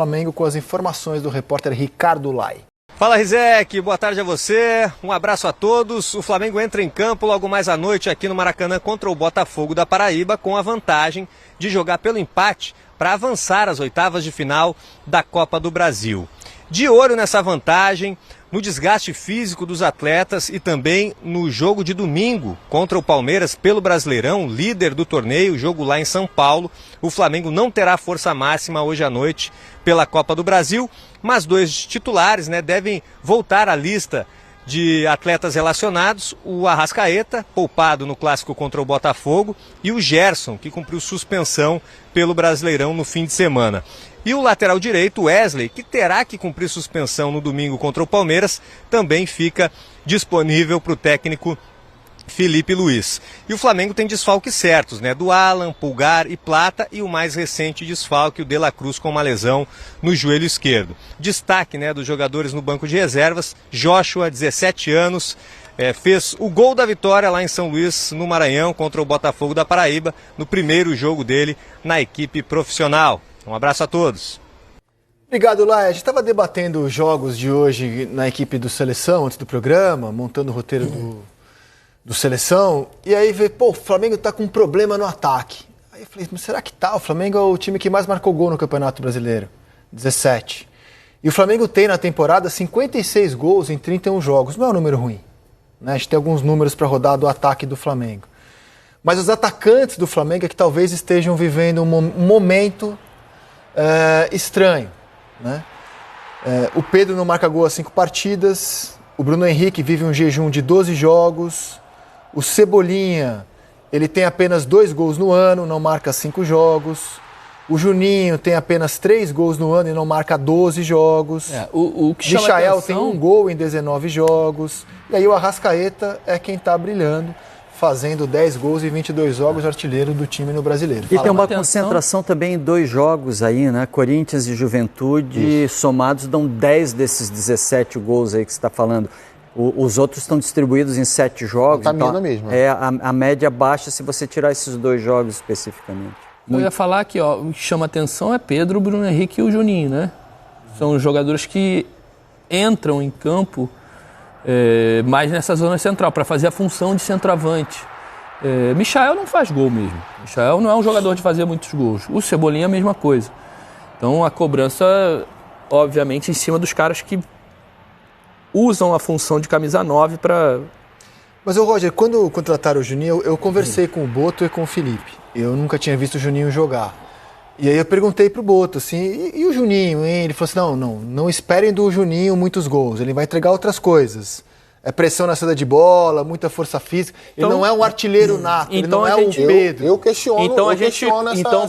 Flamengo com as informações do repórter Ricardo Lai. Fala, Rizek, boa tarde a você, um abraço a todos. O Flamengo entra em campo logo mais à noite aqui no Maracanã contra o Botafogo da Paraíba com a vantagem de jogar pelo empate para avançar às oitavas de final da Copa do Brasil. De olho nessa vantagem, no desgaste físico dos atletas e também no jogo de domingo contra o Palmeiras pelo Brasileirão, líder do torneio, jogo lá em São Paulo. O Flamengo não terá força máxima hoje à noite pela Copa do Brasil, mas dois titulares, devem voltar à lista de atletas relacionados: o Arrascaeta, poupado no clássico contra o Botafogo, e o Gerson, que cumpriu suspensão pelo Brasileirão no fim de semana. E o lateral direito, Wesley, que terá que cumprir suspensão no domingo contra o Palmeiras, também fica disponível para o técnico Felipe Luiz. E o Flamengo tem desfalques certos, do Alan, Pulgar e Plata, e o mais recente desfalque, o De La Cruz, com uma lesão no joelho esquerdo. Destaque dos jogadores no banco de reservas: Joshua, 17 anos, fez o gol da vitória lá em São Luís, no Maranhão, contra o Botafogo da Paraíba, no primeiro jogo dele na equipe profissional. Um abraço a todos. Obrigado, Lai. A gente estava debatendo os jogos de hoje na equipe do Seleção, antes do programa, montando o roteiro do Seleção, e aí veio, o Flamengo está com um problema no ataque. Aí eu falei, mas será que tá? O Flamengo é o time que mais marcou gol no Campeonato Brasileiro, 17. E o Flamengo tem na temporada 56 gols em 31 jogos. Não é um número ruim, A gente tem alguns números para rodar do ataque do Flamengo. Mas os atacantes do Flamengo é que talvez estejam vivendo um momento estranho, O Pedro não marca gol há 5 partidas, o Bruno Henrique vive um jejum de 12 jogos, o Cebolinha, ele tem apenas 2 gols no ano, não marca 5 jogos, o Juninho tem apenas 3 gols no ano e não marca 12 jogos, o que chama Michael atenção... tem 1 gol em 19 jogos, e aí o Arrascaeta é quem está brilhando, fazendo 10 gols e 22 jogos, artilheiro do time no Brasileiro. E tem uma concentração também em 2 jogos aí, Corinthians e Juventude, somados dão 10 desses 17 gols aí que você está falando. Os outros estão distribuídos em 7 jogos. Então, mesmo. A média baixa se você tirar esses 2 jogos especificamente. Eu ia falar que o que chama atenção é Pedro, o Bruno Henrique e o Juninho, São jogadores que entram em campo mais nessa zona central, para fazer a função de centroavante. Michael não faz gol mesmo. Michael não é um jogador de fazer muitos gols. O Cebolinha é a mesma coisa. Então a cobrança, obviamente, em cima dos caras que usam a função de camisa 9 para... Mas, Roger, quando contrataram o Juninho, eu conversei com o Boto e com o Felipe. Eu nunca tinha visto o Juninho jogar. E aí eu perguntei pro Boto, assim, e o Juninho, hein? Ele falou assim, não esperem do Juninho muitos gols, ele vai entregar outras coisas. É pressão na saída de bola, muita força física. Ele não é um artilheiro nato, ele não é um Pedro. Eu questiono,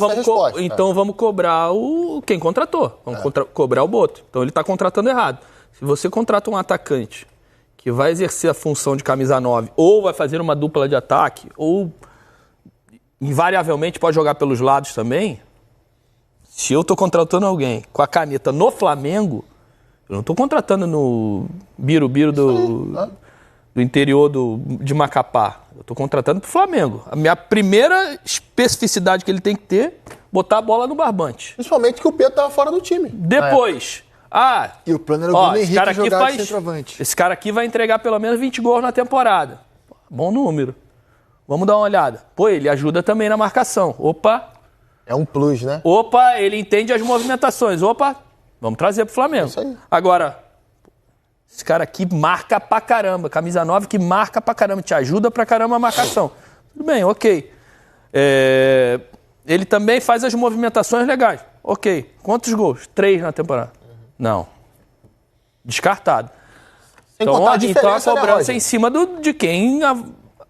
resposta. Então vamos cobrar quem contratou. Vamos cobrar o Boto. Então ele está contratando errado. Se você contrata um atacante que vai exercer a função de camisa 9, ou vai fazer uma dupla de ataque, ou invariavelmente pode jogar pelos lados também... Se eu estou contratando alguém com a caneta no Flamengo, eu não estou contratando no Birubiru do interior de Macapá. Eu estou contratando para o Flamengo. A minha primeira especificidade que ele tem que ter, botar a bola no barbante. Principalmente que o Pedro estava fora do time. Depois, e o plano era o Bruno Henrique jogar de centroavante. Esse cara aqui vai entregar pelo menos 20 gols na temporada. Bom número. Vamos dar uma olhada. Ele ajuda também na marcação. É um plus, ele entende as movimentações. Vamos trazer pro Flamengo. Isso aí. Agora, esse cara aqui marca pra caramba. Camisa 9 que marca pra caramba, te ajuda pra caramba a marcação. Tudo bem, ok. Ele também faz as movimentações legais. Ok. Quantos gols? 3 na temporada. Não. Descartado. Então a cobrança é em cima de quem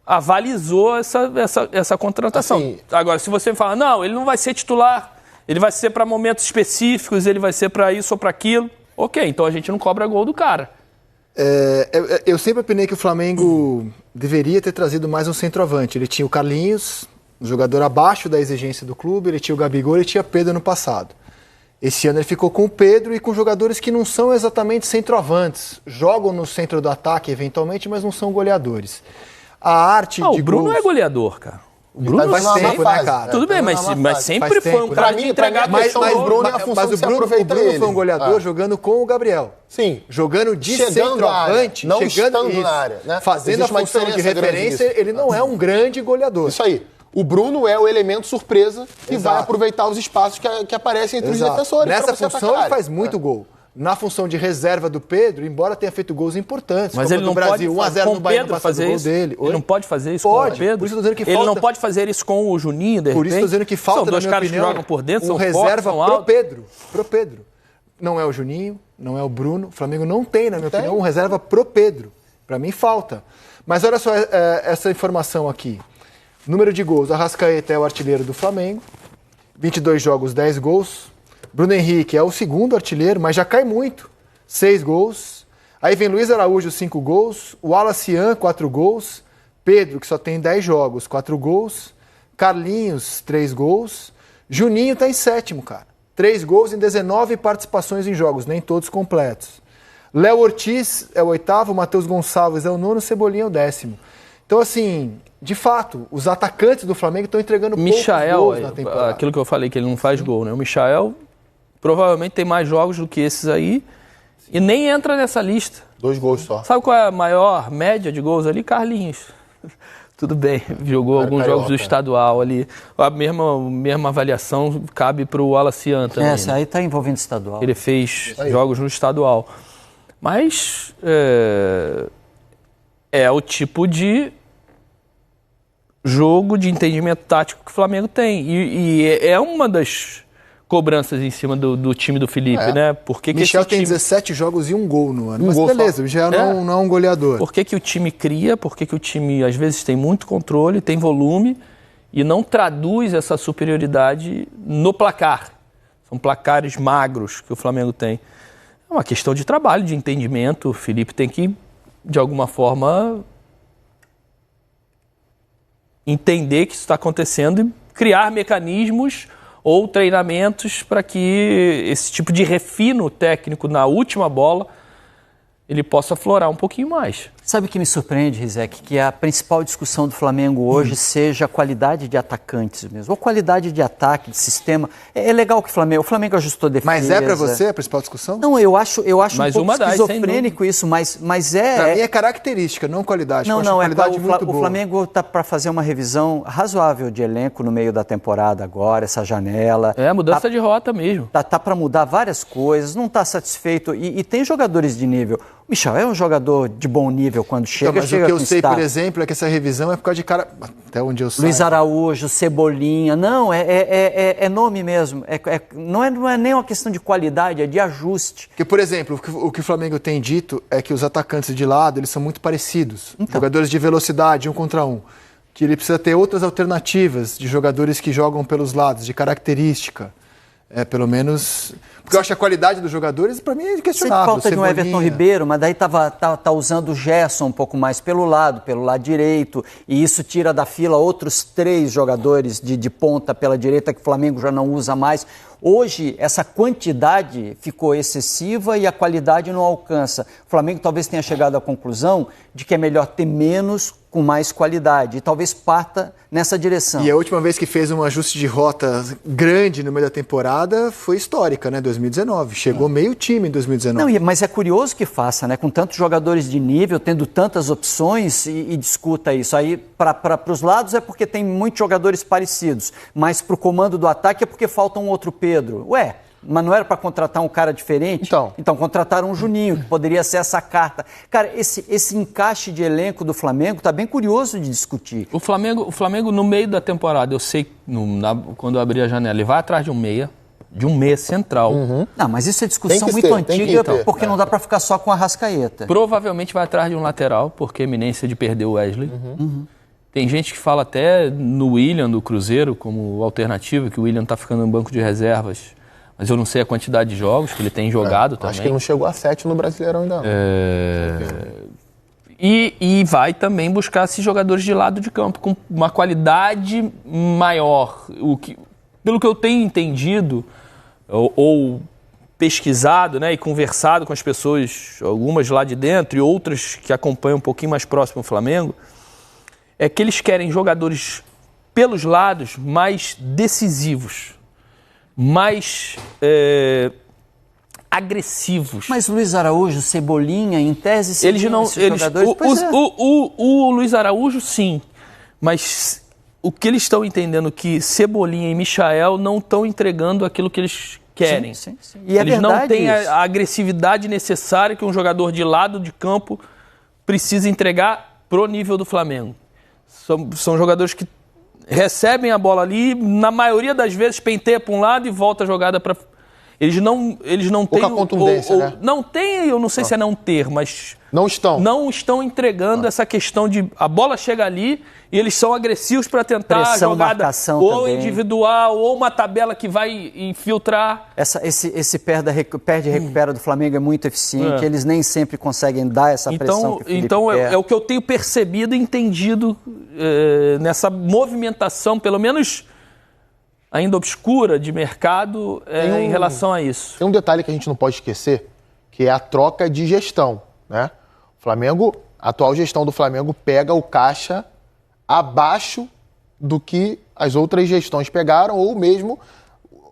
avalizou essa contratação. Assim, agora, se você fala, não, ele não vai ser titular, ele vai ser para momentos específicos, ele vai ser para isso ou para aquilo, ok, então a gente não cobra gol do cara. Eu sempre opinei que o Flamengo deveria ter trazido mais um centroavante. Ele tinha o Carlinhos, um jogador abaixo da exigência do clube, ele tinha o Gabigol e tinha Pedro no passado. Esse ano ele ficou com o Pedro e com jogadores que não são exatamente centroavantes. Jogam no centro do ataque eventualmente, mas não são goleadores. A arte de o Bruno gols... é goleador, cara. O Bruno faz tempo, né, cara? Tudo bem, mas sempre foi um cara de entregar. Mas o Bruno é a função de se aproveitar ele. O Bruno foi um goleador jogando com o Gabriel. Sim. Jogando de centroavante, não chegando estando na área, né? Fazendo a função de referência, ele não é um grande goleador. Isso aí. O Bruno é o elemento surpresa que vai aproveitar os espaços que aparecem entre os defensores. Nessa função ele faz muito gol. Na função de reserva do Pedro, embora tenha feito gols importantes, mas ele não Brasil, pode 1-0 no Bahia, Pedro fazer isso. Dele. Ele não pode fazer isso pode, com o Pedro. Por isso eu tô dizendo que ele falta... não pode fazer isso com o Juninho, de repente. Por isso eu tô dizendo que falta, são dois caras opinião, que jogam por dentro, são reserva fortes, são pro Pedro. Não é o Juninho, não é o Bruno. O Flamengo não tem, na minha opinião, um reserva pro Pedro. Para mim falta. Mas olha só essa informação aqui. Número de gols. Arrascaeta é o artilheiro do Flamengo. 22 jogos, 10 gols. Bruno Henrique é o segundo artilheiro, mas já cai muito. 6 gols. Aí vem Luiz Araújo, 5 gols. O Alacian, 4 gols. Pedro, que só tem 10 jogos, 4 gols. Carlinhos, 3 gols. Juninho tá em sétimo, cara. 3 gols em 19 participações em jogos, nem todos completos. Léo Ortiz é o oitavo, Matheus Gonçalves é o nono, Cebolinha é o 10º. Então, assim, de fato, os atacantes do Flamengo estão entregando poucos gols na temporada. Aquilo que eu falei, que ele não faz gol, né? O Michael provavelmente tem mais jogos do que esses aí e nem entra nessa lista. 2 gols só. Sabe qual é a maior média de gols ali? Carlinhos. Tudo bem, jogou alguns jogos do estadual ali. A mesma avaliação cabe para o Alacian também. Essa aí está envolvendo estadual. Ele fez jogos no estadual. Mas é o tipo de jogo de entendimento tático que o Flamengo tem. E é uma das cobranças em cima do time do Felipe, né? Michel tem 17 jogos e 1 gol no ano. Mas beleza, o Michel não é um goleador. Por que o time cria? Por que o time, às vezes, tem muito controle, tem volume e não traduz essa superioridade no placar? São placares magros que o Flamengo tem. É uma questão de trabalho, de entendimento. O Felipe tem que, de alguma forma, entender que isso está acontecendo e criar mecanismos ou treinamentos para que esse tipo de refino técnico na última bola ele possa aflorar um pouquinho mais. Sabe o que me surpreende, Rizek? Que a principal discussão do Flamengo hoje seja a qualidade de atacantes mesmo, ou qualidade de ataque, de sistema. É legal que o Flamengo ajustou a defesa. Mas é para você a principal discussão? Não, eu acho mas um pouco esquizofrênico isso, mas é... Para mim é característica, não qualidade. Não, o Flamengo está para fazer uma revisão razoável de elenco no meio da temporada agora, essa janela. É, mudança de rota mesmo. Tá para mudar várias coisas, não está satisfeito. E tem jogadores de nível. O Michel é um jogador de bom nível quando chega. Mas o que eu sei, por exemplo, é que essa revisão é por causa de cara... Até onde eu sei. Luiz Araújo, Cebolinha. Não, é nome mesmo. Não é nem uma questão de qualidade, é de ajuste. Porque, por exemplo, o que o Flamengo tem dito é que os atacantes de lado, eles são muito parecidos. Então. Jogadores de velocidade, 1 contra 1. Que ele precisa ter outras alternativas de jogadores que jogam pelos lados, de característica. Pelo menos... Porque eu acho que a qualidade dos jogadores, para mim, é questionável. Falta de um Everton Ribeiro, mas daí tá usando o Gerson um pouco mais pelo lado direito, e isso tira da fila outros 3 jogadores de ponta pela direita que o Flamengo já não usa mais. Hoje, essa quantidade ficou excessiva e a qualidade não alcança. O Flamengo talvez tenha chegado à conclusão de que é melhor ter menos com mais qualidade, e talvez parta nessa direção. E a última vez que fez um ajuste de rota grande no meio da temporada foi histórica, né? 2019. Chegou meio time em 2019. Não, mas é curioso que faça, né? Com tantos jogadores de nível, tendo tantas opções e discuta isso. Aí, para os lados é porque tem muitos jogadores parecidos, mas para o comando do ataque é porque falta um outro Pedro. Ué, mas não era para contratar um cara diferente? Então contrataram um Juninho, que poderia ser essa carta. Cara, esse encaixe de elenco do Flamengo está bem curioso de discutir. O Flamengo, no meio da temporada, eu sei, quando eu abri a janela, ele vai atrás de um meia central. Não, mas isso é discussão muito antiga, porque não dá para ficar só com a Arrascaeta. Provavelmente vai atrás de um lateral, porque a iminência de perder o Wesley. Tem gente que fala até no William do Cruzeiro como alternativa, que o William está ficando no banco de reservas. Mas eu não sei a quantidade de jogos que ele tem jogado também. Acho que ele não chegou a 7 no Brasileirão ainda. E vai também buscar esses jogadores de lado de campo com uma qualidade maior. Pelo que eu tenho entendido ou pesquisado, né, e conversado com as pessoas, algumas lá de dentro e outras que acompanham um pouquinho mais próximo o Flamengo, é que eles querem jogadores pelos lados, mais decisivos, mais agressivos. Mas Luiz Araújo, Cebolinha, em tese, eles não, o Luiz Araújo, sim, mas o que eles estão entendendo que Cebolinha e Michael não estão entregando aquilo que eles querem. Sim. E eles não têm a agressividade necessária que um jogador de lado de campo precisa entregar pro nível do Flamengo. São jogadores que recebem a bola ali, na maioria das vezes penteia para um lado e volta a jogada para... Eles não têm... Pouca contundência, né? Não tem, eu não sei se é não ter, mas... Não estão entregando essa questão de... A bola chega ali e eles são agressivos para tentar a jogada ou também. Individual, ou uma tabela que vai infiltrar. Esse perde e recupera do Flamengo é muito eficiente. Eles nem sempre conseguem dar essa pressão que o Felipe quer. É o que eu tenho percebido e entendido nessa movimentação, pelo menos... ainda obscura de mercado em relação a isso. Tem um detalhe que a gente não pode esquecer, que é a troca de gestão, né? O Flamengo, a atual gestão do Flamengo pega o caixa abaixo do que as outras gestões pegaram, ou mesmo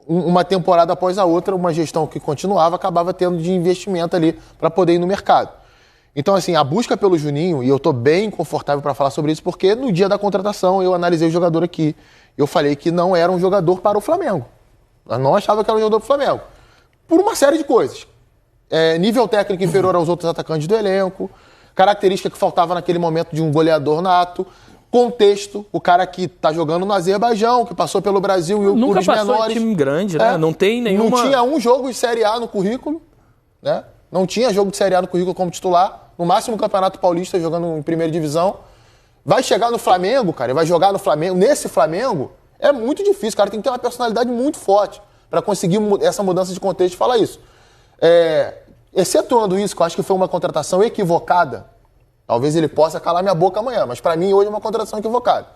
uma temporada após a outra, uma gestão que continuava, acabava tendo de investimento ali para poder ir no mercado. Então, assim, a busca pelo Juninho, e eu estou bem confortável para falar sobre isso, porque no dia da contratação eu analisei o jogador aqui. Eu falei que não era um jogador para o Flamengo. Eu não achava que era um jogador para o Flamengo. Por uma série de coisas. Nível técnico inferior aos outros atacantes do elenco, característica que faltava naquele momento de um goleador nato, contexto, o cara que está jogando no Azerbaijão, que passou pelo Brasil e nunca clubes passou menores. Em time grande, né? Não tem nenhuma... Não tinha um jogo de Série A no currículo, né? Não tinha jogo de Série A no currículo como titular. No máximo Campeonato Paulista jogando em primeira divisão. Vai chegar no Flamengo, cara, e vai jogar no Flamengo. Nesse Flamengo, é muito difícil. O cara tem que ter uma personalidade muito forte para conseguir essa mudança de contexto e falar isso. Excetuando isso, que eu acho que foi uma contratação equivocada, talvez ele possa calar minha boca amanhã, mas para mim hoje é uma contratação equivocada.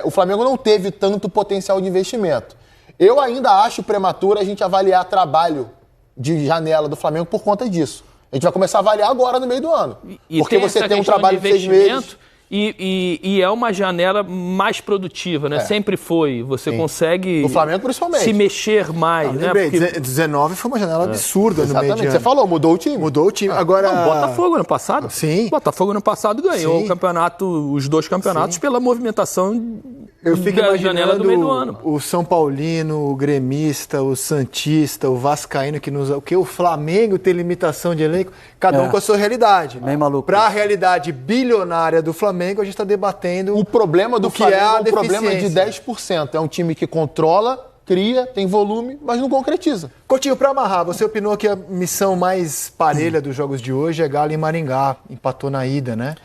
O Flamengo não teve tanto potencial de investimento. Eu ainda acho prematuro a gente avaliar trabalho de janela do Flamengo por conta disso. A gente vai começar a avaliar agora no meio do ano. Porque você tem um trabalho de 6 meses... E é uma janela mais produtiva, né? Sempre foi. Você consegue no Flamengo, principalmente, se mexer mais, né? Porque 19 foi uma janela absurda no meio de ano. Você falou, mudou o time. Mudou o time. Agora... Não, Botafogo ano passado. Sim. Botafogo ano passado ganhou o campeonato, os 2 campeonatos pela movimentação da janela do meio do ano. O São Paulino, o gremista, o santista, o vascaíno que nos... O que o Flamengo tem limitação de elenco, cada um com a sua realidade. Bem maluco. Para a realidade bilionária do Flamengo, a gente está debatendo o problema do Flamengo é um problema de 10%. É um time que controla, cria, tem volume, mas não concretiza. Coutinho, para amarrar, você opinou que a missão mais parelha dos jogos de hoje é Galo e Maringá. Empatou na ida, né?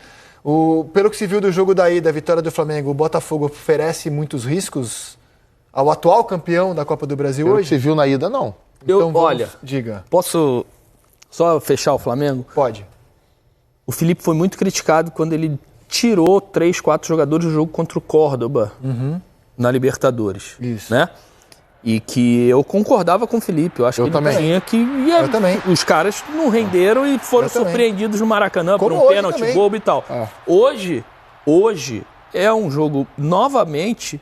Pelo que se viu do jogo da ida, a vitória do Flamengo, o Botafogo oferece muitos riscos ao atual campeão da Copa do Brasil hoje? Pelo que se viu na ida, não. Então, olha, diga. Posso só fechar o Flamengo? Pode. O Felipe foi muito criticado quando ele tirou 3, 4 jogadores do jogo contra o Córdoba na Libertadores. Isso. Né? E que eu concordava com o Felipe. Eu acho que ele tinha que... Eu também. Os caras não renderam e foram surpreendidos no Maracanã por um pênalti bobo e tal. Hoje é um jogo, novamente,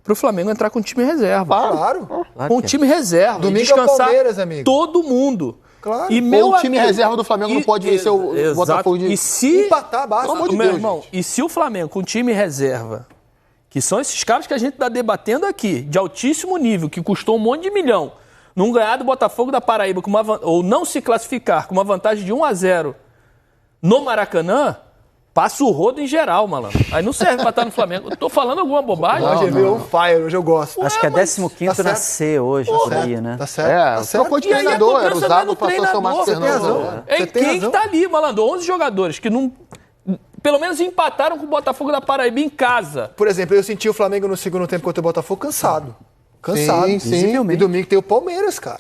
para o Flamengo entrar com time reserva. Claro. Com o time reserva. Domingo descansar é Palmeiras, amigo. todo mundo. Claro. E o time reserva do Flamengo não pode vencer o Botafogo de... E se... Empatar, basta. Pelo amor de Meu Deus, irmão, gente. e se o Flamengo com time reserva, que são esses caras que a gente está debatendo aqui, de altíssimo nível, que custou um monte de milhão, não ganhar do Botafogo da Paraíba, ou não se classificar com uma vantagem de 1-0 no Maracanã, passa o rodo em geral, malandro. Aí não serve pra estar no Flamengo. Eu tô falando alguma bobagem? Hoje veio um fire, hoje eu gosto. Acho que é 15º na C hoje, sabia, né? Tá certo. Tá certo. Trocou de E aí a treinador, era cobrança usado, não é do passou a ser o Márcio treinador. Fernandes. É Você tem quem razão. que tá ali, malandro? 11 jogadores que não... Pelo menos empataram com o Botafogo da Paraíba em casa. Por exemplo, eu senti o Flamengo no segundo tempo contra o Botafogo cansado. Cansado. Sim. E domingo tem o Palmeiras, cara.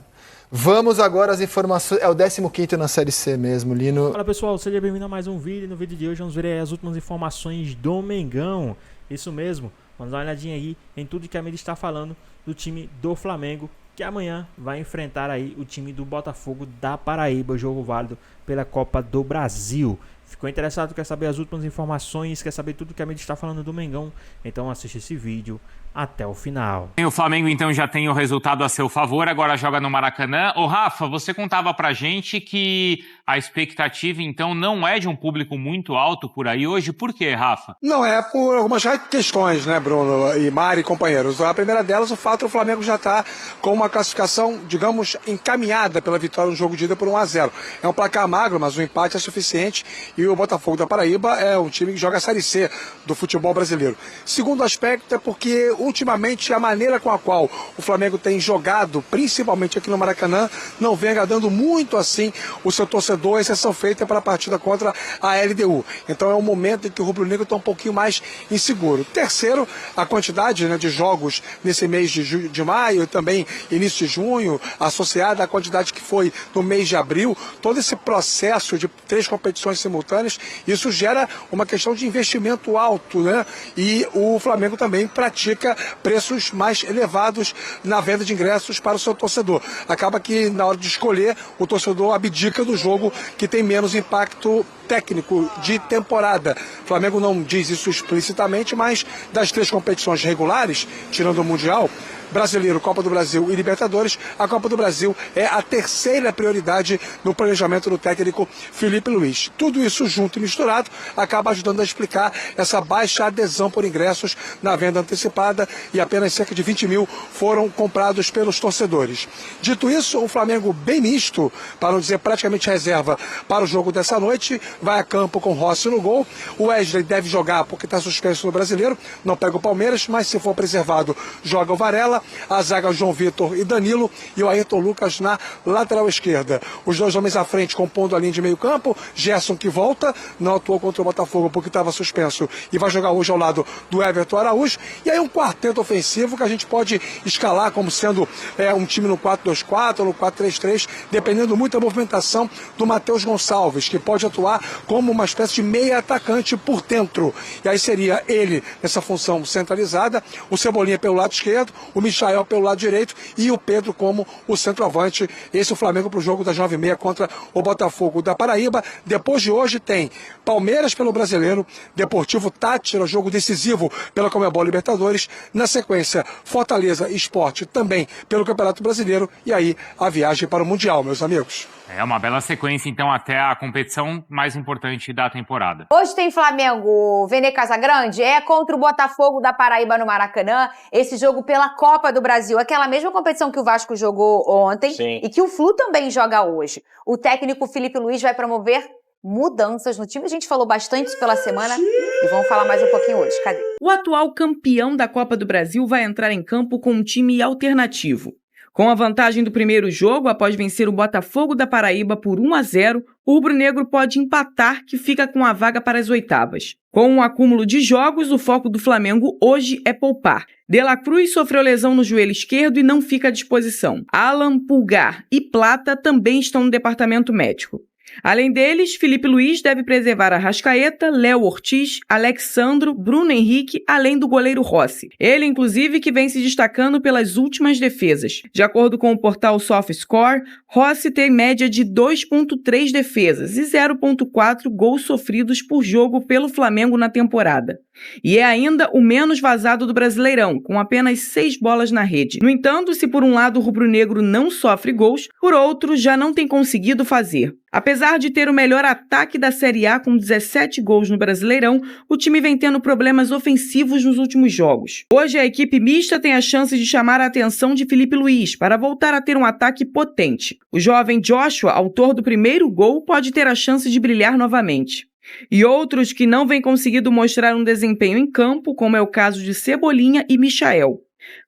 Vamos agora às informações. É o 15º na Série C mesmo, Lino. Fala pessoal, seja bem-vindo a mais um vídeo. No vídeo de hoje vamos ver aí as últimas informações do Mengão. Isso mesmo, vamos dar uma olhadinha aí em tudo que a mídia está falando do time do Flamengo, que amanhã vai enfrentar aí o time do Botafogo da Paraíba, jogo válido pela Copa do Brasil. Ficou interessado, quer saber as últimas informações, quer saber tudo que a mídia está falando do Mengão? Então assiste esse vídeo até o final. O Flamengo então já tem o resultado a seu favor, agora joga no Maracanã. Ô Rafa, você contava pra gente que a expectativa então não é de um público muito alto por aí hoje. Por quê, Rafa? Não, é por algumas questões, né, Bruno e Mari e companheiros. A primeira delas, o fato do Flamengo já está com uma classificação, digamos, encaminhada pela vitória no jogo de ida por 1-0. É um placar magro, mas o empate é suficiente e o Botafogo da Paraíba é um time que joga a Série C do futebol brasileiro. Segundo aspecto é porque, ultimamente, a maneira com a qual o Flamengo tem jogado, principalmente aqui no Maracanã, não vem agradando muito assim o seu torcedor, exceção feita para a partida contra a LDU. Então é um momento em que o rubro-negro está um pouquinho mais inseguro. Terceiro, a quantidade, né, de jogos nesse mês de maio e também início de junho, associada à quantidade que foi no mês de abril, todo esse processo de 3 competições simultâneas, isso gera uma questão de investimento alto, né? E o Flamengo também pratica preços mais elevados na venda de ingressos para o seu torcedor. Acaba que na hora de escolher, o torcedor abdica do jogo que tem menos impacto técnico de temporada. O Flamengo não diz isso explicitamente, mas das 3 competições regulares, tirando o Mundial, Brasileiro, Copa do Brasil e Libertadores, a Copa do Brasil é a terceira prioridade no planejamento do técnico Felipe Luiz. Tudo isso junto e misturado acaba ajudando a explicar essa baixa adesão por ingressos na venda antecipada e apenas cerca de 20 mil foram comprados pelos torcedores. Dito isso, o Flamengo bem misto, para não dizer praticamente reserva para o jogo dessa noite, vai a campo com Rossi no gol. O Wesley deve jogar porque está suspenso no Brasileiro, não pega o Palmeiras, mas se for preservado, joga o Varela. A zaga João Vitor e Danilo e o Ayrton Lucas na lateral esquerda. Os 2 homens à frente compondo a linha de meio campo. Gerson, que volta, não atuou contra o Botafogo porque estava suspenso e vai jogar hoje ao lado do Everton Araújo. E aí um quarteto ofensivo que a gente pode escalar como sendo um time no 4-2-4 ou no 4-3-3, dependendo muito da movimentação do Matheus Gonçalves, que pode atuar como uma espécie de meia atacante por dentro. E aí seria ele nessa função centralizada, o Cebolinha pelo lado esquerdo, o Michael pelo lado direito e o Pedro como o centroavante. Esse é o Flamengo para o jogo das 9h30 contra o Botafogo da Paraíba. Depois de hoje tem Palmeiras pelo Brasileiro, Deportivo Táchira, jogo decisivo pela Conmebol Libertadores. Na sequência, Fortaleza Sport também pelo Campeonato Brasileiro e aí a viagem para o Mundial, meus amigos. É uma bela sequência, então, até a competição mais importante da temporada. Hoje tem Flamengo, Vene Casagrande, contra o Botafogo da Paraíba no Maracanã. Esse jogo pela Copa do Brasil, aquela mesma competição que o Vasco jogou ontem. Sim. E que o Flu também joga hoje. O técnico Felipe Luiz vai promover mudanças no time. A gente falou bastante isso pela semana e vamos falar mais um pouquinho hoje. Cadê? O atual campeão da Copa do Brasil vai entrar em campo com um time alternativo. Com a vantagem do primeiro jogo, após vencer o Botafogo da Paraíba por 1-0, o rubro-negro pode empatar, que fica com a vaga para as oitavas. Com um acúmulo de jogos, o foco do Flamengo hoje é poupar. De La Cruz sofreu lesão no joelho esquerdo e não fica à disposição. Alan, Pulgar e Plata também estão no departamento médico. Além deles, Felipe Luiz deve preservar Arrascaeta, Léo Ortiz, Alexandro, Bruno Henrique, além do goleiro Rossi. Ele, inclusive, que vem se destacando pelas últimas defesas. De acordo com o portal SofaScore, Rossi tem média de 2,3 defesas e 0,4 gols sofridos por jogo pelo Flamengo na temporada. E é ainda o menos vazado do Brasileirão, com apenas 6 bolas na rede. No entanto, se por um lado o rubro-negro não sofre gols, por outro já não tem conseguido fazer. Apesar de ter o melhor ataque da Série A com 17 gols no Brasileirão, o time vem tendo problemas ofensivos nos últimos jogos. Hoje a equipe mista tem a chance de chamar a atenção de Felipe Luiz para voltar a ter um ataque potente. O jovem Joshua, autor do primeiro gol, pode ter a chance de brilhar novamente. E outros que não vêm conseguindo mostrar um desempenho em campo, como é o caso de Cebolinha e Michael.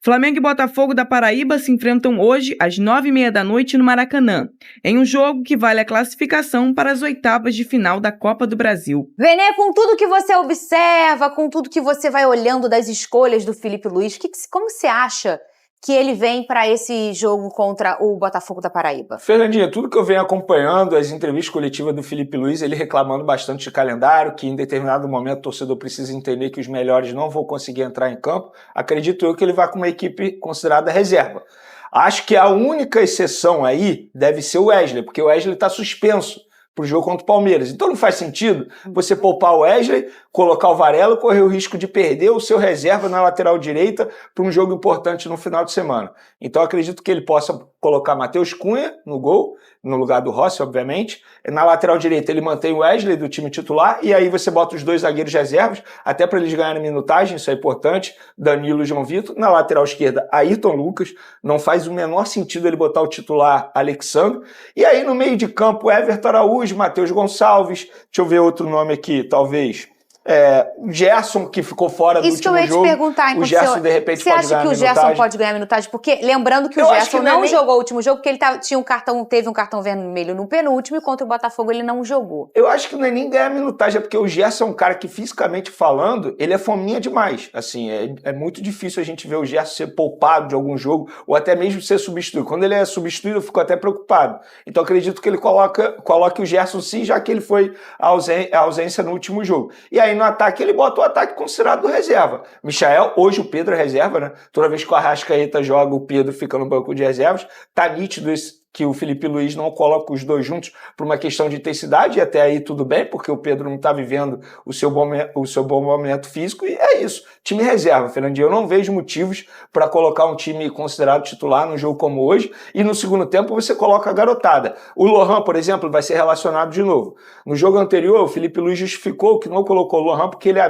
Flamengo e Botafogo da Paraíba se enfrentam hoje às 9h30 da noite no Maracanã, em um jogo que vale a classificação para as oitavas de final da Copa do Brasil. Vene, com tudo que você observa, com tudo que você vai olhando das escolhas do Felipe Luiz, como você acha que ele vem para esse jogo contra o Botafogo da Paraíba? Fernandinha, tudo que eu venho acompanhando, as entrevistas coletivas do Felipe Luiz, ele reclamando bastante de calendário, que em determinado momento o torcedor precisa entender que os melhores não vão conseguir entrar em campo. Acredito eu que ele vai com uma equipe considerada reserva. Acho que a única exceção aí deve ser o Wesley, porque o Wesley está suspenso para o jogo contra o Palmeiras. Então não faz sentido você poupar o Wesley, colocar o Varela, correr o risco de perder o seu reserva na lateral direita para um jogo importante no final de semana. Então acredito que ele possa colocar Matheus Cunha no gol, no lugar do Rossi, obviamente. Na lateral direita ele mantém o Wesley do time titular e aí você bota os 2 zagueiros reservas, até para eles ganharem minutagem, isso é importante, Danilo e João Vitor. Na lateral esquerda, Ayrton Lucas. Não faz o menor sentido ele botar o titular Alexandre. E aí no meio de campo, Everton Araújo, Matheus Gonçalves, deixa eu ver outro nome aqui, talvez. O Gerson, que ficou fora do último jogo. Isso que eu ia te perguntar, o Gerson, de repente, você pode acha ganhar que o Gerson pode ganhar minutagem? Porque, lembrando que o Gerson não jogou o último jogo, porque ele teve um cartão vermelho no penúltimo e contra o Botafogo ele não jogou. Eu acho que não é nem ganhar minutagem, é porque o Gerson é um cara que, fisicamente falando, ele é fominha demais. Assim, é muito difícil a gente ver o Gerson ser poupado de algum jogo, ou até mesmo ser substituído. Quando ele é substituído, eu fico até preocupado. Então, acredito que ele coloque o Gerson sim, já que ele foi a ausência no último jogo. E aí, no ataque, ele bota o ataque considerado reserva. Michael, hoje o Pedro é reserva, né? Toda vez que o Arrascaeta joga, o Pedro fica no banco de reservas. Tá nítido que o Felipe Luiz não coloca os dois juntos por uma questão de intensidade, e até aí tudo bem, porque o Pedro não está vivendo o seu bom momento físico, e é isso. Time reserva, Fernandinho. Eu não vejo motivos para colocar um time considerado titular num jogo como hoje, e no segundo tempo você coloca a garotada. O Lohan, por exemplo, vai ser relacionado de novo. No jogo anterior, o Felipe Luiz justificou que não colocou o Lohan porque ele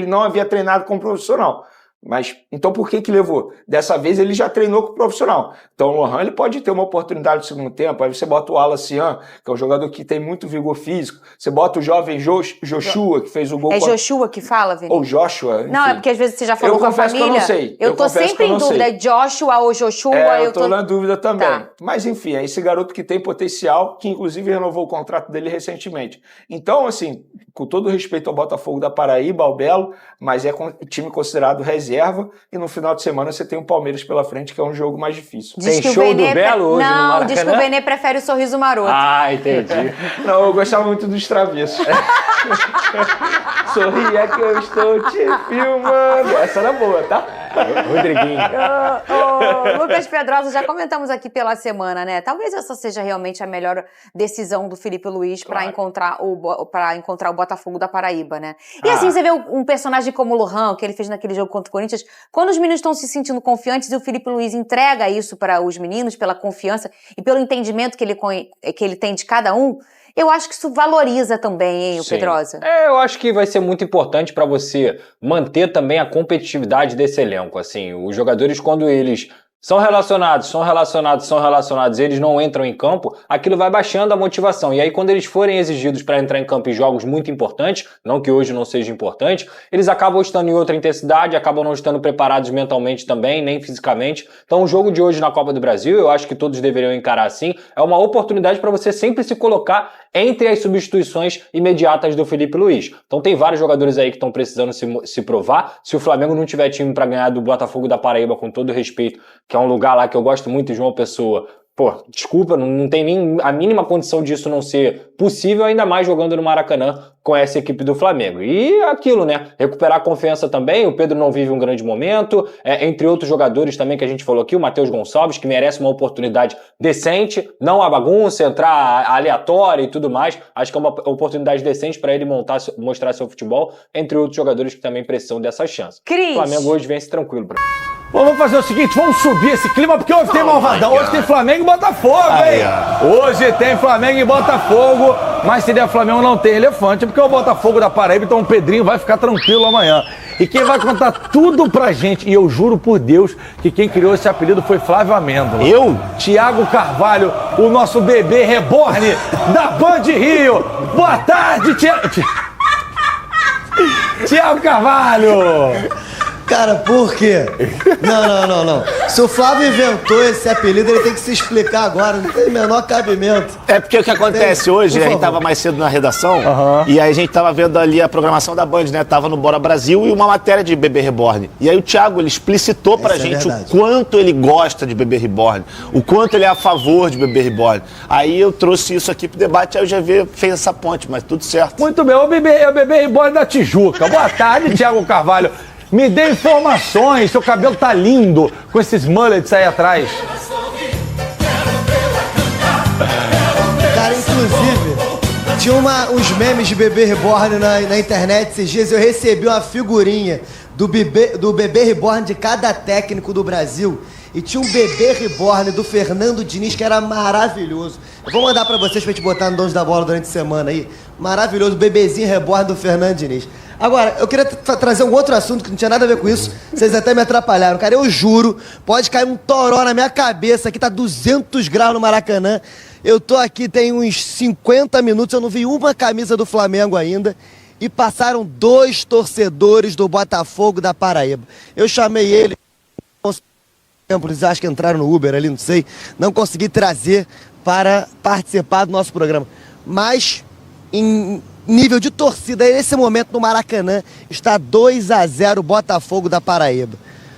não havia treinado como profissional. Mas, então por que levou? Dessa vez ele já treinou com o profissional. Então o Lohan ele pode ter uma oportunidade no segundo tempo. Aí você bota o Alacian, que é um jogador que tem muito vigor físico. Você bota o jovem Joshua, que fez o gol. É Joshua que fala, Vini? Ou Joshua. Enfim. Não, é porque às vezes você já falou com a família. Eu confesso que eu não sei. Eu tô sempre em dúvida. É Joshua ou Joshua? Eu tô na dúvida também. Tá. Mas enfim, é esse garoto que tem potencial, que inclusive renovou o contrato dele recentemente. Então, assim, com todo respeito ao Botafogo da Paraíba, ao Belo, mas é time considerado reserva, e no final de semana você tem o Palmeiras pela frente, que é um jogo mais difícil. Tem show do Belo hoje no Maracanã? Não, diz que o Benê prefere o sorriso maroto. Ah, entendi. Não, eu gostava muito dos travessos. Sorria que eu estou te filmando. Essa era boa, tá? Rodriguinho. Lucas Pedrosa, já comentamos aqui pela semana, né? Talvez essa seja realmente a melhor decisão do Felipe Luiz para encontrar o Botafogo da Paraíba, né? E assim, você vê um personagem como o Lohan, que ele fez naquele jogo contra o Corinthians, quando os meninos estão se sentindo confiantes e o Felipe Luiz entrega isso para os meninos, pela confiança e pelo entendimento que ele tem de cada um, eu acho que isso valoriza também, hein, o Pedrosa? Eu acho que vai ser muito importante para você manter também a competitividade desse elenco. Assim, os jogadores, quando eles são relacionados, eles não entram em campo, aquilo vai baixando a motivação. E aí, quando eles forem exigidos para entrar em campo em jogos muito importantes, não que hoje não seja importante, eles acabam estando em outra intensidade, acabam não estando preparados mentalmente também, nem fisicamente. Então, o jogo de hoje na Copa do Brasil, eu acho que todos deveriam encarar assim, é uma oportunidade para você sempre se colocar entre as substituições imediatas do Felipe Luiz. Então tem vários jogadores aí que estão precisando se provar. Se o Flamengo não tiver time para ganhar do Botafogo da Paraíba, com todo respeito, que é um lugar lá que eu gosto muito, João Pessoa, desculpa, não tem nem a mínima condição disso não ser possível, ainda mais jogando no Maracanã com essa equipe do Flamengo. E aquilo, né? Recuperar a confiança também, o Pedro não vive um grande momento, entre outros jogadores também que a gente falou aqui, o Matheus Gonçalves, que merece uma oportunidade decente, não a bagunça, entrar aleatório e tudo mais. Acho que é uma oportunidade decente para ele mostrar seu futebol, entre outros jogadores que também precisam dessa chance. Cris. O Flamengo hoje vence tranquilo. Bom, vamos fazer o seguinte, vamos subir esse clima, porque hoje tem Malvadão, hoje tem Flamengo e Botafogo, hein? Hoje tem Flamengo e Botafogo, mas se der Flamengo não tem elefante, porque é o Botafogo da Paraíba, então o Pedrinho vai ficar tranquilo amanhã. E quem vai contar tudo pra gente, e eu juro por Deus que quem criou esse apelido foi Flávio Amêndola. Eu? Thiago Carvalho, o nosso bebê reborn da Band Rio. Boa tarde, Thiago Carvalho! Cara, por quê? Não. Se o Flávio inventou esse apelido, ele tem que se explicar agora. Não tem o menor cabimento. É porque o que acontece hoje, a gente tava mais cedo na redação, e aí a gente tava vendo ali a programação da Band, né? Tava no Bora Brasil e uma matéria de Bebê Reborn. E aí o Thiago, ele explicitou pra gente o quanto ele gosta de Bebê Reborn, o quanto ele é a favor de Bebê Reborn. Aí eu trouxe isso aqui pro debate, aí o GV fez essa ponte, mas tudo certo. Muito bem, o Bebê Reborn da Tijuca. Boa tarde, Thiago Carvalho. Me dê informações, seu cabelo tá lindo com esses mullets aí atrás. Cara, inclusive, tinha uns memes de bebê reborn na internet esses dias. Eu recebi uma figurinha do bebê reborn de cada técnico do Brasil. E tinha um bebê reborn do Fernando Diniz que era maravilhoso. Eu vou mandar pra vocês pra gente botar no Donos da Bola durante a semana aí. Maravilhoso, bebezinho reborn do Fernando Diniz. Agora, eu queria trazer um outro assunto que não tinha nada a ver com isso. Vocês até me atrapalharam. Cara, eu juro, pode cair um toró na minha cabeça. Aqui tá 200 graus no Maracanã. Eu tô aqui tem uns 50 minutos, eu não vi uma camisa do Flamengo ainda. E passaram 2 torcedores do Botafogo da Paraíba. Eu chamei ele... Eles acho que entraram no Uber ali, não sei. Não consegui trazer para participar do nosso programa. Mas, em nível de torcida, nesse momento no Maracanã, está 2-0 Botafogo da Paraíba.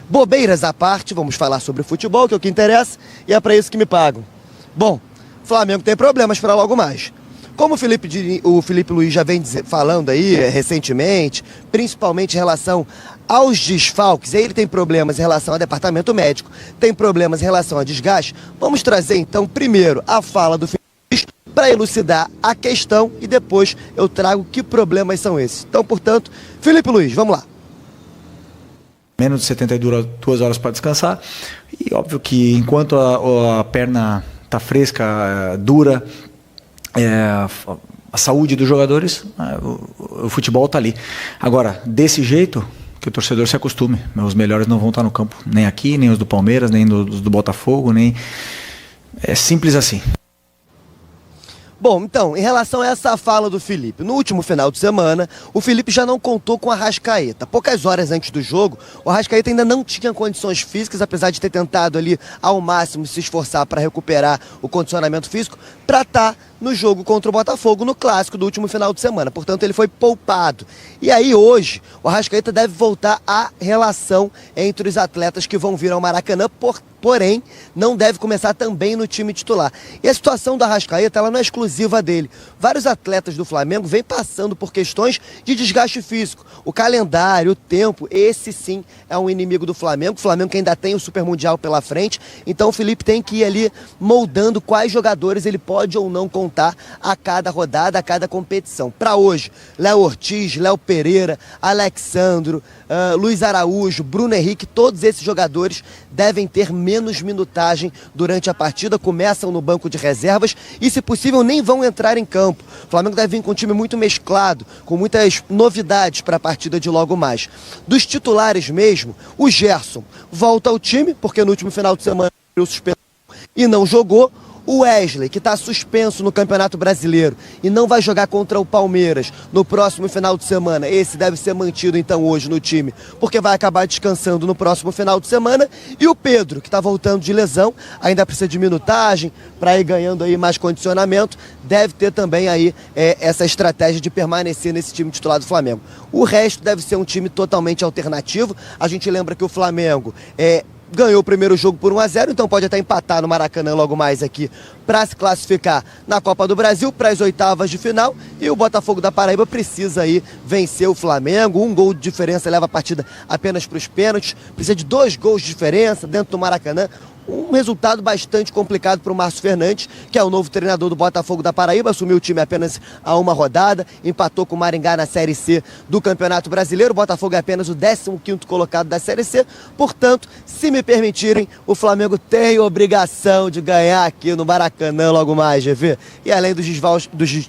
Bobeiras à parte, vamos falar sobre futebol, que é o que interessa, e é para isso que me pagam. Bom, o Flamengo tem problemas para logo mais. Como o Felipe Luiz já vem falando aí recentemente, principalmente em relação aos desfalques, ele tem problemas em relação ao departamento médico, tem problemas em relação a desgaste, vamos trazer então primeiro a fala do Felipe Luiz para elucidar a questão e depois eu trago que problemas são esses. Então, portanto, Felipe Luiz, vamos lá. Menos de 72 horas para descansar e óbvio que enquanto a perna está fresca, dura, a saúde dos jogadores, o futebol está ali. Agora, desse jeito, que o torcedor se acostume. Os melhores não vão estar no campo, nem aqui, nem os do Palmeiras, nem os do Botafogo, nem... É simples assim. Bom, então, em relação a essa fala do Felipe, no último final de semana, o Felipe já não contou com o Arrascaeta. Poucas horas antes do jogo, o Arrascaeta ainda não tinha condições físicas, apesar de ter tentado ali ao máximo se esforçar para recuperar o condicionamento físico, para estar no jogo contra o Botafogo, no clássico do último final de semana. Portanto, ele foi poupado. E aí, hoje, o Arrascaeta deve voltar à relação entre os atletas que vão vir ao Maracanã, porém, não deve começar também no time titular. E a situação do Arrascaeta, ela não é exclusiva dele. Vários atletas do Flamengo vêm passando por questões de desgaste físico. O calendário, o tempo, esse sim é um inimigo do Flamengo. O Flamengo que ainda tem o Super Mundial pela frente. Então o Felipe tem que ir ali moldando quais jogadores ele pode ou não contar a cada rodada, a cada competição. Para hoje, Léo Ortiz, Léo Pereira, Alexandro, Luiz Araújo, Bruno Henrique, todos esses jogadores devem ter menos minutagem durante a partida, começam no banco de reservas e, se possível, nem vão entrar em campo. O Flamengo deve vir com um time muito mesclado, com muitas novidades para a partida de logo mais. Dos titulares mesmo, o Gerson volta ao time, porque no último final de semana ele suspensão e não jogou. O Wesley, que está suspenso no Campeonato Brasileiro e não vai jogar contra o Palmeiras no próximo final de semana. Esse deve ser mantido então hoje no time, porque vai acabar descansando no próximo final de semana. E o Pedro, que está voltando de lesão, ainda precisa de minutagem para ir ganhando aí mais condicionamento, deve ter também aí essa estratégia de permanecer nesse time titular do Flamengo. O resto deve ser um time totalmente alternativo. A gente lembra que o Flamengo ganhou o primeiro jogo por 1-0, então pode até empatar no Maracanã logo mais aqui para se classificar na Copa do Brasil para as oitavas de final. E o Botafogo da Paraíba precisa aí vencer o Flamengo. 1 gol de diferença leva a partida apenas para os pênaltis. Precisa de 2 gols de diferença dentro do Maracanã. Um resultado bastante complicado para o Márcio Fernandes, que é o novo treinador do Botafogo da Paraíba, assumiu o time apenas a uma rodada, empatou com o Maringá na Série C do Campeonato Brasileiro. O Botafogo é apenas o 15º colocado da Série C, portanto, se me permitirem, o Flamengo tem obrigação de ganhar aqui no Maracanã logo mais, GV. E além dos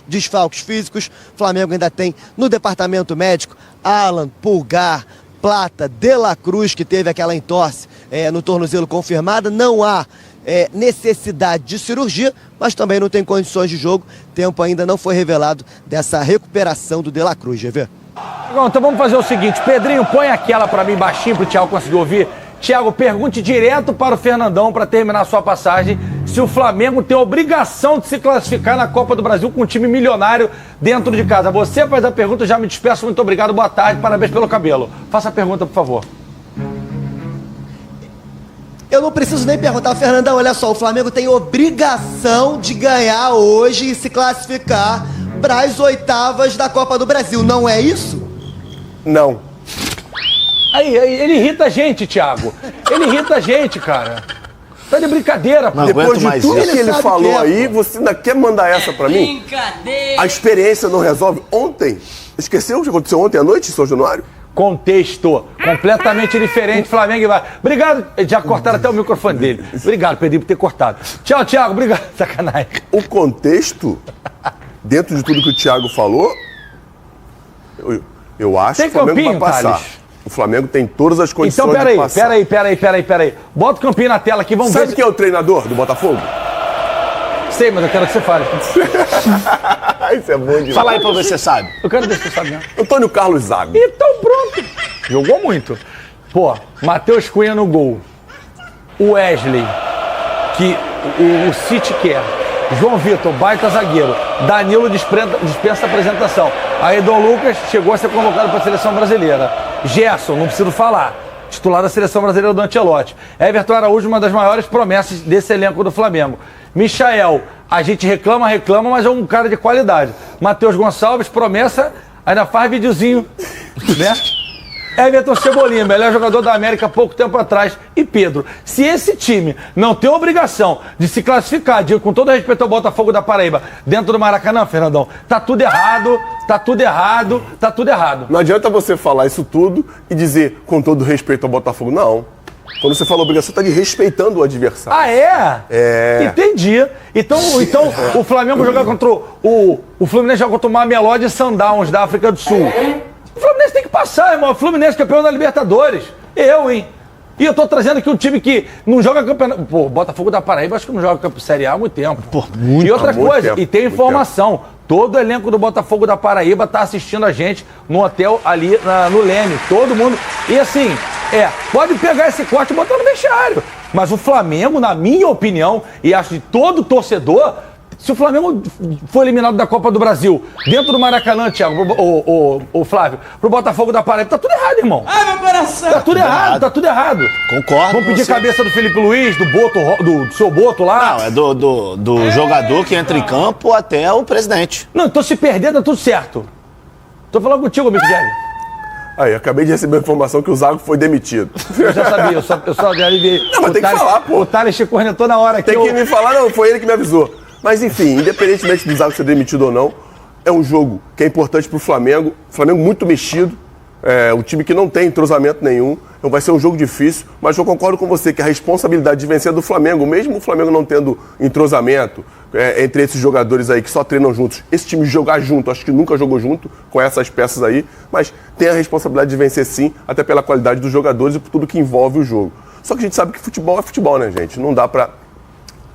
desfalques físicos, o Flamengo ainda tem no departamento médico Alan, Pulgar, Plata, De La Cruz, que teve aquela entorse no tornozelo confirmada. Não há necessidade de cirurgia, mas também não tem condições de jogo. Tempo ainda não foi revelado dessa recuperação do De La Cruz, GV. Então vamos fazer o seguinte, Pedrinho, põe aquela para mim baixinho para o Thiago conseguir ouvir. Thiago, pergunte direto para o Fernandão para terminar a sua passagem se o Flamengo tem a obrigação de se classificar na Copa do Brasil com um time milionário dentro de casa. Você faz a pergunta, já me despeço, muito obrigado, boa tarde, parabéns pelo cabelo. Faça a pergunta, por favor. Eu não preciso nem perguntar, Fernandão, olha só, o Flamengo tem obrigação de ganhar hoje e se classificar para as oitavas da Copa do Brasil, não é isso? Não. Aí, ele irrita a gente, Thiago. Ele irrita a gente, cara. Tá de brincadeira, pô. Depois de tudo que ele falou aí, você ainda quer mandar essa pra mim? Brincadeira! A experiência não resolve? Ontem, esqueceu o que aconteceu ontem à noite em São Januário? Contexto completamente diferente, Flamengo e vai. Obrigado, já cortaram até o microfone dele. Obrigado, Pedrinho, por ter cortado. Tchau, Thiago, obrigado. Sacanagem. O contexto, dentro de tudo que o Thiago falou, eu acho que o Flamengo vai passar. Thales? O Flamengo tem todas as condições então, de passar. Peraí. Bota o Campinho na tela aqui, vamos ver. Sabe quem é o treinador do Botafogo? Sei, mas eu quero que você fale. Isso é bom demais. Fala aí pra ver se você sabe. Eu quero ver se você sabe mesmo. Antônio Carlos Zago. Então pronto. Jogou muito. Pô, Matheus Cunha no gol. O Wesley, que o City quer. João Vitor, baita zagueiro. Danilo dispensa a apresentação. Aí Dom Lucas chegou a ser convocado para a seleção brasileira. Gerson, não preciso falar. Titular da seleção brasileira do Ancelotti. Everton Araújo, uma das maiores promessas desse elenco do Flamengo. Michael, a gente reclama, mas é um cara de qualidade. Matheus Gonçalves, promessa, ainda faz videozinho, né? Everton Cebolinha, melhor jogador da América há pouco tempo atrás. E Pedro, se esse time não tem obrigação de se classificar, digo, com todo respeito ao Botafogo da Paraíba, dentro do Maracanã, Fernandão, tá tudo errado. Não adianta você falar isso tudo e dizer, com todo respeito ao Botafogo, não. Quando você fala obrigação, tá de respeitando o adversário. Ah, é? É. Entendi. Então o Flamengo jogar contra o Fluminense joga contra o Mamelodi Sundowns da África do Sul. O Fluminense tem que passar, irmão. O Fluminense campeão da Libertadores. Hein? E eu tô trazendo aqui um time que não joga campeonato. Pô, Botafogo da Paraíba acho que não joga Série A há muito tempo. Pô, muito. E outra coisa, e tem informação. Todo o elenco do Botafogo da Paraíba tá assistindo a gente no hotel ali no Leme. Todo mundo. E assim, pode pegar esse corte e botar no vestiário. Mas o Flamengo, na minha opinião, e acho de todo torcedor, se o Flamengo for eliminado da Copa do Brasil, dentro do Maracanã, Thiago, o Flávio, pro Botafogo da Paraíba, tá tudo errado, irmão. Ai, meu coração! Tá tudo errado. Concordo. Vamos pedir cabeça do Felipe Luiz, do seu Boto lá? Não, é do jogador que entra em campo até o presidente. Não, então se perder, tá tudo certo. Tô falando contigo, Michele. Aí, acabei de receber a informação que o Zago foi demitido. Eu já sabia, eu só já vi. Não, mas tem que falar, pô. O Thales te cornetou na hora aqui. Tem que me falar, não, foi ele que me avisou. Mas enfim, independentemente do Zago ser demitido ou não, é um jogo que é importante pro Flamengo. Flamengo muito mexido, um time que não tem entrosamento nenhum. Então vai ser um jogo difícil, mas eu concordo com você que a responsabilidade de vencer é do Flamengo, mesmo o Flamengo não tendo entrosamento entre esses jogadores aí que só treinam juntos. Esse time jogar junto, acho que nunca jogou junto com essas peças aí, mas tem a responsabilidade de vencer sim, até pela qualidade dos jogadores e por tudo que envolve o jogo. Só que a gente sabe que futebol é futebol, né, gente? Não dá pra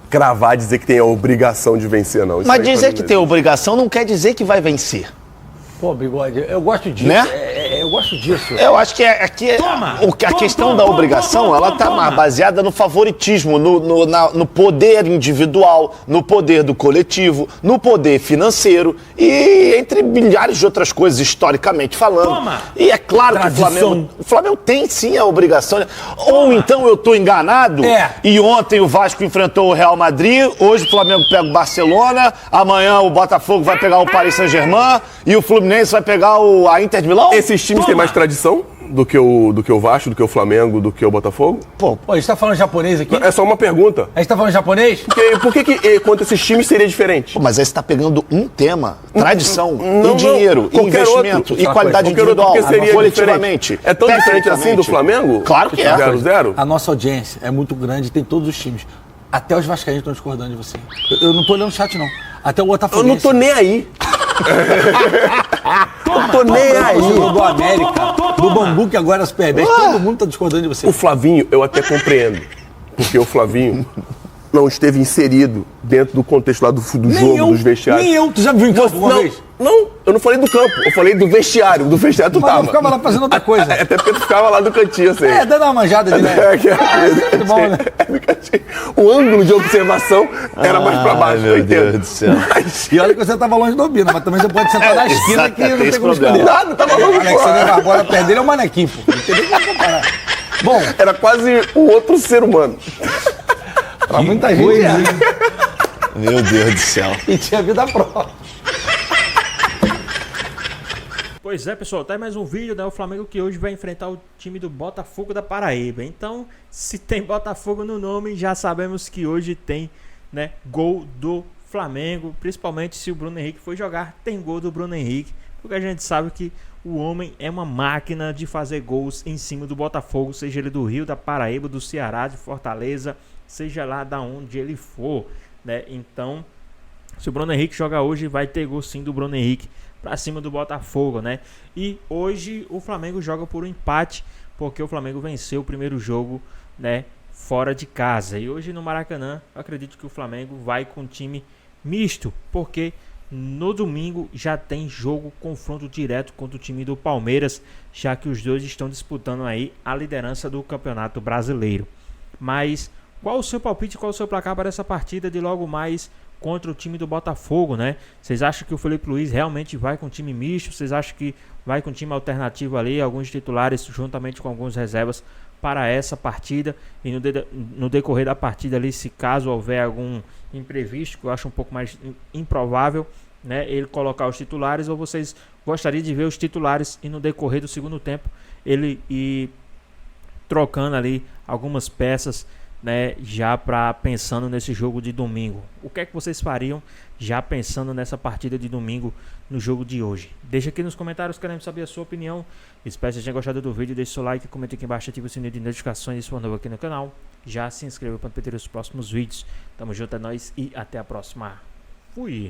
cravar, dizer que tem a obrigação de vencer, não. Isso mas dizer que tem obrigação não quer dizer que vai vencer. Pô, Bigode, eu gosto disso. Né? Eu gosto disso. Eu acho que aqui a questão da obrigação, ela tá baseada no favoritismo, no poder individual, no poder do coletivo, no poder financeiro e entre milhares de outras coisas, historicamente falando. E é claro que o Flamengo tem sim a obrigação. Ou então eu tô enganado e ontem o Vasco enfrentou o Real Madrid, hoje o Flamengo pega o Barcelona, amanhã o Botafogo vai pegar o Paris Saint-Germain e o Fluminense vai pegar a Inter de Milão? Esses times têm mais tradição do que o Vasco, do que o Flamengo, do que o Botafogo? Pô, a gente tá falando japonês aqui? É só uma pergunta. A gente tá falando japonês? Por que quanto esses times seria diferente? Pô, mas aí você tá pegando um tema, tradição, e dinheiro, e investimento, e qualidade individual, coletivamente. É tão diferente assim do Flamengo? Claro que é. 0-0? A nossa audiência é muito grande, tem todos os times. Até os vascaínos estão discordando de você. Eu não tô olhando o chat, não. Até o Botafogo. Eu não tô nem aí. Eu tô nem aí. Do América, do Bambu, que agora é Superbet, todo mundo tá discordando de você. O Flavinho, eu até compreendo. Porque o Flavinho não esteve inserido dentro do contexto lá do jogo, dos vestiários. Nem eu. Tu já viu em campo uma vez? Não, eu não falei do campo. Eu falei do vestiário. Do vestiário tu tava. Mas eu ficava lá fazendo outra coisa. Até porque tu ficava lá do cantinho, assim. Dando uma manjada de do bom, né? O ângulo de observação era mais pra baixo. Meu Deus do céu. E olha que você tava longe do Obina, mas também você pode sentar na esquina que não tem como esconder. Nada, tava longe. O Alexandre Barbosa perto dele é o manequim, pô. Não tem nem como comparar. Bom, era quase um outro ser humano. Pra muita gente, Meu Deus do céu. E tinha vida própria. Pois é, pessoal, tá aí mais um vídeo, né? O Flamengo que hoje vai enfrentar o time do Botafogo da Paraíba. Então, se tem Botafogo no nome, já sabemos que hoje tem, né, gol do Flamengo. Principalmente se o Bruno Henrique for jogar, tem gol do Bruno Henrique. Porque a gente sabe que o homem é uma máquina de fazer gols em cima do Botafogo, seja ele do Rio, da Paraíba, do Ceará, de Fortaleza, seja lá da onde ele for, né? Então, se o Bruno Henrique jogar hoje, vai ter gol sim do Bruno Henrique pra cima do Botafogo, né? E hoje o Flamengo joga por um empate, porque o Flamengo venceu o primeiro jogo, né, fora de casa. E hoje no Maracanã, eu acredito que o Flamengo vai com um time misto, porque no domingo já tem jogo, confronto direto contra o time do Palmeiras, já que os dois estão disputando aí a liderança do Campeonato Brasileiro. Mas qual o seu palpite, qual o seu placar para essa partida de logo mais contra o time do Botafogo, né? Vocês acham que o Felipe Luiz realmente vai com um time misto? Vocês acham que vai com um time alternativo ali, alguns titulares juntamente com alguns reservas para essa partida? E no decorrer da partida ali, se caso houver algum imprevisto, que eu acho um pouco mais improvável, né, ele colocar os titulares, ou vocês gostariam de ver os titulares e no decorrer do segundo tempo ele ir trocando ali algumas peças, né, já para pensando nesse jogo de domingo? O que é que vocês fariam já pensando nessa partida de domingo, no jogo de hoje? Deixa aqui nos comentários, queremos saber a sua opinião. Espero que vocês tenham gostado do vídeo, deixe seu like, comente aqui embaixo, ative o sininho de notificações se for novo aqui no canal. Já se inscreva para não perder os próximos vídeos. Tamo junto, é nóis e até a próxima. Fui!